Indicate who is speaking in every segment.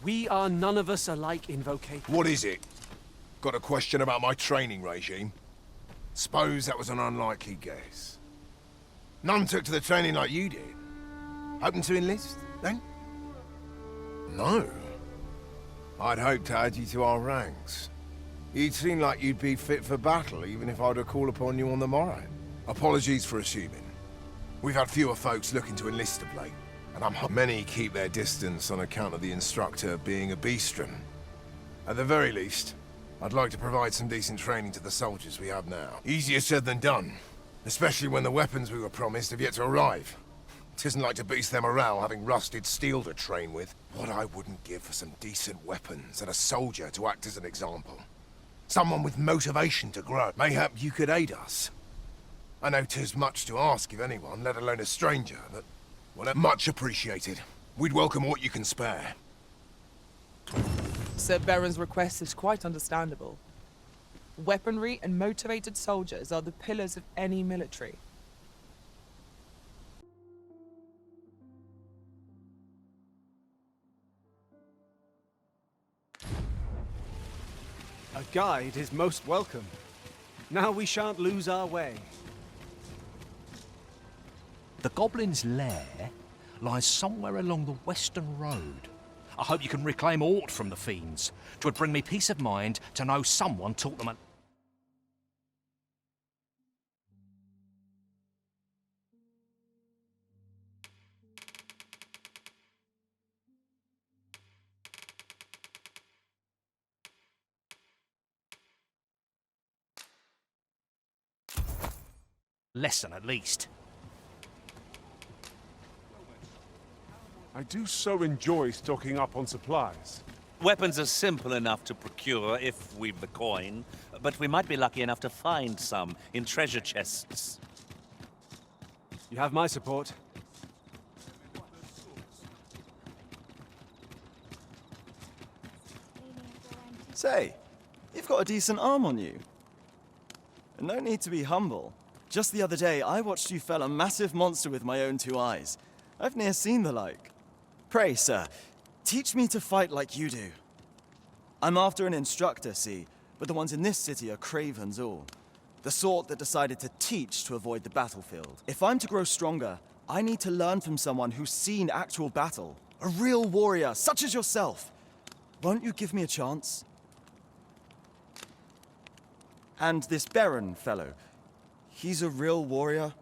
Speaker 1: We are none of us alike in vocation.
Speaker 2: What is it? Got a question about my training regime? Suppose that was an unlikely guess. None took to the training like you did. Hoping to enlist, then? No. I'd hoped to add you to our ranks. You'd seem like you'd be fit for battle, even if I were to call upon you on the morrow. Apologies for assuming. We've had fewer folks looking to enlist of late, and many keep their distance on account of the instructor being a beastron. At the very least, I'd like to provide some decent training to the soldiers we have now. Easier said than done, especially when the weapons we were promised have yet to arrive. It isn't like to boost their morale having rusted steel to train with. What I wouldn't give for some decent weapons and a soldier to act as an example. Someone with motivation to grow. Mayhap you could aid us. I know 'tis much to ask of anyone, let alone a stranger, but... well, much appreciated. We'd welcome what you can spare.
Speaker 3: Sir Baron's request is quite understandable. Weaponry and motivated soldiers are the pillars of any military.
Speaker 1: A guide is most welcome. Now we shan't lose our way.
Speaker 4: The Goblin's lair lies somewhere along the western road. I hope you can reclaim aught from the fiends. 'Twould bring me peace of mind to know someone taught them a... lesson, at least.
Speaker 5: I do so enjoy stocking up on supplies.
Speaker 6: Weapons are simple enough to procure if we've the coin, but we might be lucky enough to find some in treasure chests.
Speaker 1: You have my support.
Speaker 7: Say, you've got a decent arm on you. No need to be humble. Just the other day, I watched you fell a massive monster with my own two eyes. I've ne'er seen the like. Pray, sir, teach me to fight like you do. I'm after an instructor, see, but the ones in this city are cravens all. The sort that decided to teach to avoid the battlefield. If I'm to grow stronger, I need to learn from someone who's seen actual battle. A real warrior, such as yourself. Won't you give me a chance? And this Baron fellow, he's a real warrior?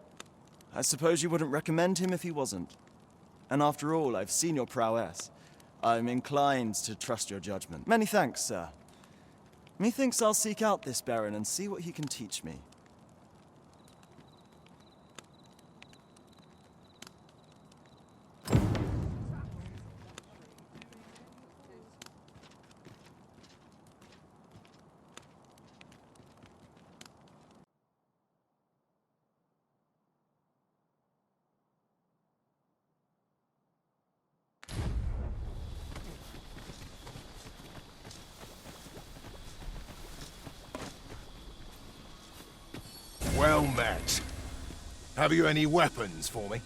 Speaker 7: I suppose you wouldn't recommend him if he wasn't. And after all, I've seen your prowess. I'm inclined to trust your judgment. Many thanks, sir. Methinks I'll seek out this Baron and see what he can teach me.
Speaker 2: Well met. Have you any weapons for me?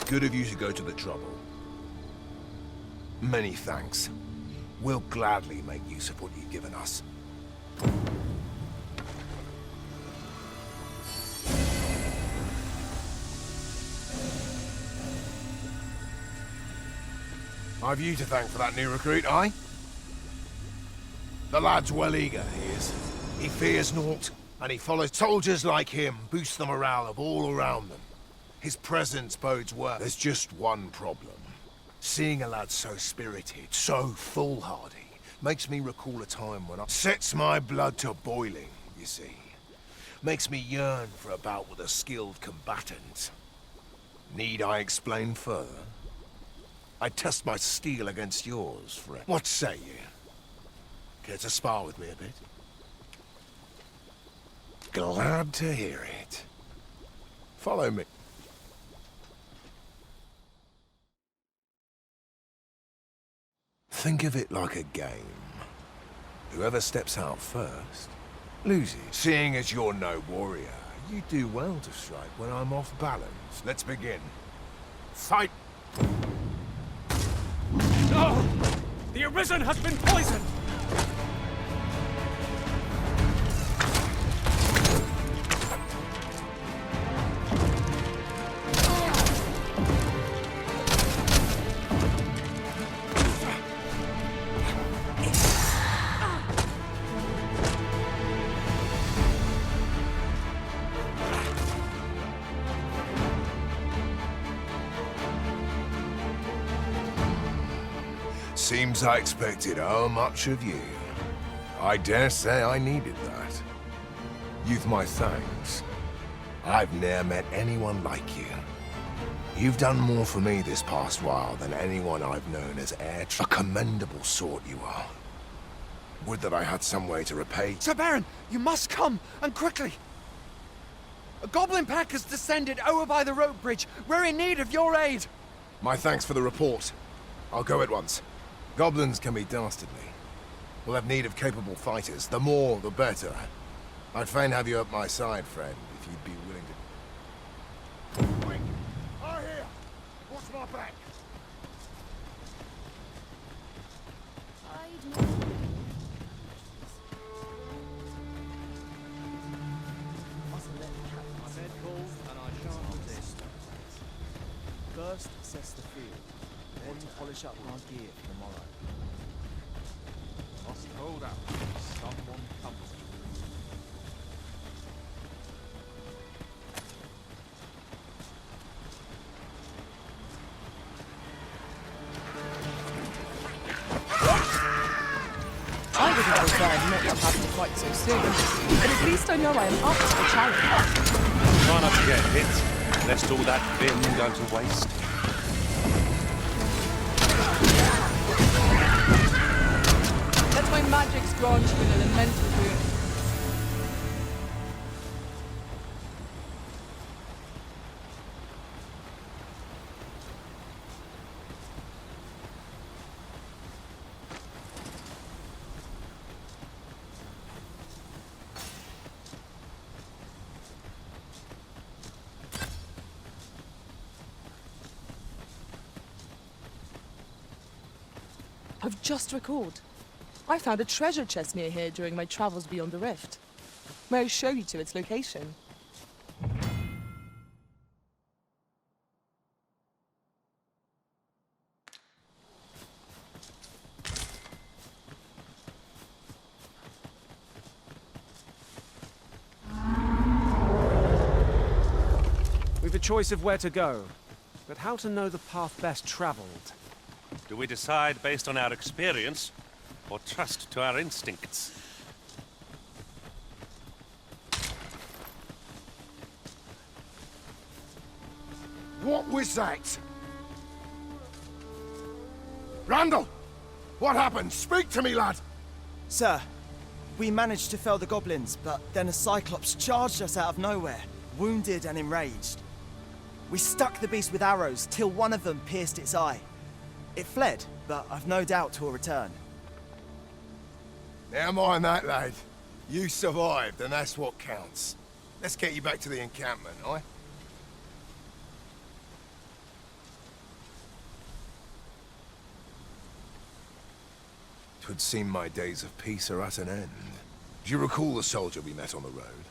Speaker 2: Good of you to go to the trouble. Many thanks. We'll gladly make use of what you've given us. I've you to thank for that new recruit, aye? The lad's well eager, he is. He fears naught, and he follows soldiers like him, boost the morale of all around them. His presence bodes well. There's just one problem. Seeing a lad so spirited, so foolhardy, makes me recall a time when I sets my blood to boiling, you see. Makes me yearn for a bout with a skilled combatant. Need I explain further? I test my steel against yours, friend. What say you? Care to spar with me a bit? Glad to hear it. Follow me. Think of it like a game. Whoever steps out first Lucy, seeing as you're no warrior, you do well to strike when I'm off balance. Let's begin. Fight!
Speaker 1: No! The Arisen has been poisoned!
Speaker 2: Seems I expected how much of you. I dare say I needed that. You've my thanks. I've ne'er met anyone like you. You've done more for me this past while than anyone I've known as heir. A commendable sort you are. Would that I had some way to repay.
Speaker 1: Sir Baron, you must come, and quickly! A goblin pack has descended over by the rope bridge. We're in need of your aid!
Speaker 2: My thanks for the report. I'll go at once. Goblins can be dastardly. We'll have need of capable fighters. The more, the better. I'd fain have you at my side, friend, if you'd be willing to... Quick! Are here! Watch my back!
Speaker 7: First, assess the field. Then polish up our gear for tomorrow.
Speaker 4: Must hold out. Someone comes.
Speaker 3: I would have preferred not to have to fight so soon, but at least I know I am up to the challenge.
Speaker 6: Try not to get hit, lest all that vim go to waste.
Speaker 3: Let my magics grant you an elemental boon. I've just recalled. I found a treasure chest near here during my travels beyond the rift. May I show you to its location?
Speaker 1: We've a choice of where to go, but how to know the path best traveled?
Speaker 6: Do we decide based on our experience, or trust to our instincts?
Speaker 2: What was that? Randall! What happened? Speak to me, lad!
Speaker 7: Sir, we managed to fell the goblins, but then a cyclops charged us out of nowhere, wounded and enraged. We stuck the beast with arrows till one of them pierced its eye. It fled, but I've no doubt 'twill return.
Speaker 2: Never mind that, lad. You survived, and that's what counts. Let's get you back to the encampment, aye? 'Twould seem my days of peace are at an end. Do you recall the soldier we met on the road?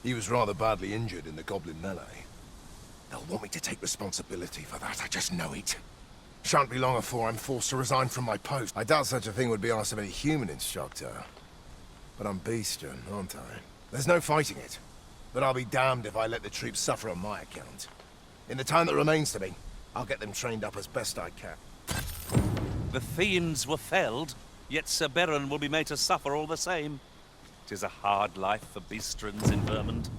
Speaker 2: He was rather badly injured in the goblin melee. They'll want me to take responsibility for that, I just know it. Shan't be long before I'm forced to resign from my post. I doubt such a thing would be asked of any human instructor. But I'm beastern, aren't I? There's no fighting it. But I'll be damned if I let the troops suffer on my account. In the time that remains to me, I'll get them trained up as best I can.
Speaker 6: The fiends were felled, yet Sir Baron will be made to suffer all the same. 'Tis a hard life for beastrons in vermond.